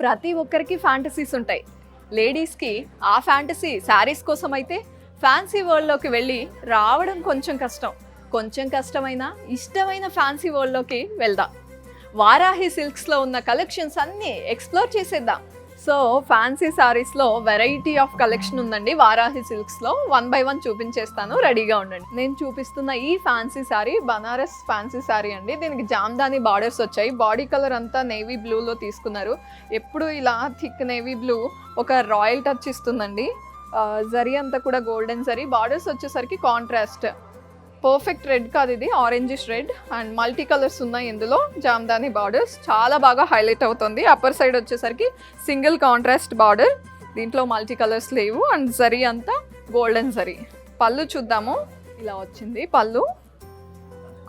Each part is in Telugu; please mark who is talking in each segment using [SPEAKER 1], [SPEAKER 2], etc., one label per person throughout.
[SPEAKER 1] ప్రతి ఒక్కరికి ఫ్యాంటసీస్ ఉంటాయి. లేడీస్కి ఆ ఫ్యాంటసీ శారీస్ కోసం అయితే ఫ్యాన్సీ వరల్డ్లోకి వెళ్ళి రావడం కొంచెం కష్టమైన ఇష్టమైన ఫ్యాన్సీ వరల్డ్లోకి వెళ్దాం. వారాహి సిల్క్స్లో ఉన్న కలెక్షన్స్ అన్నీ ఎక్స్ప్లోర్ చేసేద్దాం. సో ఫ్యాన్సీ శారీస్లో వెరైటీ ఆఫ్ కలెక్షన్ ఉందండి. వారాహి సిల్క్స్లో 1 by 1 చూపించేస్తాను, రెడీగా ఉండండి. నేను చూపిస్తున్న ఈ ఫ్యాన్సీ శారీ బనారస్ ఫ్యాన్సీ శారీ అండి. దీనికి జామ్దాని బార్డర్స్ వచ్చాయి. బాడీ కలర్ అంతా నేవీ బ్లూలో తీసుకున్నారు. ఎప్పుడు ఇలా థిక్ నేవీ బ్లూ ఒక రాయల్ టచ్ ఇస్తుందండి. జరీ అంతా కూడా గోల్డెన్ జరీ. బార్డర్స్ వచ్చేసరికి కాంట్రాస్ట్, పర్ఫెక్ట్ రెడ్ కాదు, ఇది orangish red and multi colours ఉన్నాయి ఇందులో. జామ్దాని బార్డర్స్ చాలా బాగా హైలైట్ అవుతుంది. అప్పర్ సైడ్ వచ్చేసరికి సింగిల్ కాంట్రాస్ట్ బార్డర్, దీంట్లో మల్టీ కలర్స్ లేవు అండ్ జరీ అంతా గోల్డెన్ జరీ. పళ్ళు చూద్దాము. ఇలా వచ్చింది పళ్ళు,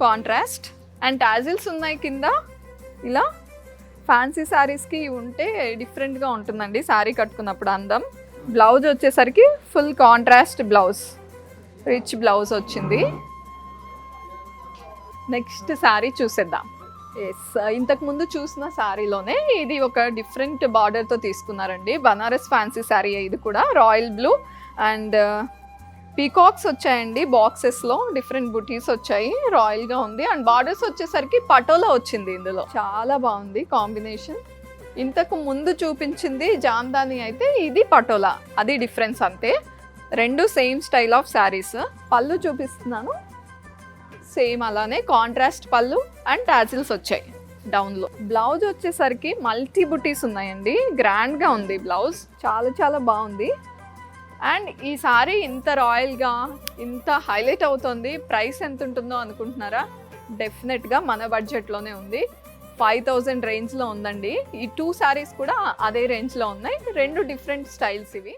[SPEAKER 1] కాంట్రాస్ట్ అండ్ టాజిల్స్ ఉన్నాయి కింద. ఇలా ఫ్యాన్సీ శారీస్కి ఉంటే డిఫరెంట్గా ఉంటుందండి శారీ కట్టుకున్నప్పుడు అందం. బ్లౌజ్ వచ్చేసరికి full contrast blouse, rich blouse వచ్చింది. నెక్స్ట్ శారీ చూసేద్దాం. ఇంతకు ముందు చూసిన శారీలోనే ఇది ఒక డిఫరెంట్ బార్డర్తో తీసుకున్నారండి. బనారస్ ఫ్యాన్సీ శారీ ఇది కూడా. రాయల్ బ్లూ అండ్ పీకాక్స్ వచ్చాయండి బాక్సెస్లో, డిఫరెంట్ బుటీస్ వచ్చాయి. రాయల్గా ఉంది అండ్ బార్డర్స్ వచ్చేసరికి పటోలా వచ్చింది ఇందులో. చాలా బాగుంది కాంబినేషన్. ఇంతకు ముందు చూపించింది జామ్దాని అయితే ఇది పటోలా, అది డిఫరెన్స్ అంతే. రెండు సేమ్ స్టైల్ ఆఫ్ శారీస్. పళ్ళు చూపిస్తున్నాను, సేమ్ అలానే కాంట్రాస్ట్ పళ్ళు అండ్ టాజిల్స్ వచ్చాయి డౌన్లో. బ్లౌజ్ వచ్చేసరికి మల్టీ బుటీస్ ఉన్నాయండి. గ్రాండ్గా ఉంది బ్లౌజ్, చాలా బాగుంది. అండ్ ఈ సారీ ఇంత రాయల్గా ఇంత హైలైట్ అవుతుంది. ప్రైస్ ఎంత ఉంటుందో అనుకుంటున్నారా? డెఫినెట్గా మన బడ్జెట్లోనే ఉంది. 5000 రేంజ్లో ఉందండి. ఈ 2 శారీస్ కూడా అదే రేంజ్లో ఉన్నాయి. రెండు డిఫరెంట్ స్టైల్స్ ఇవి.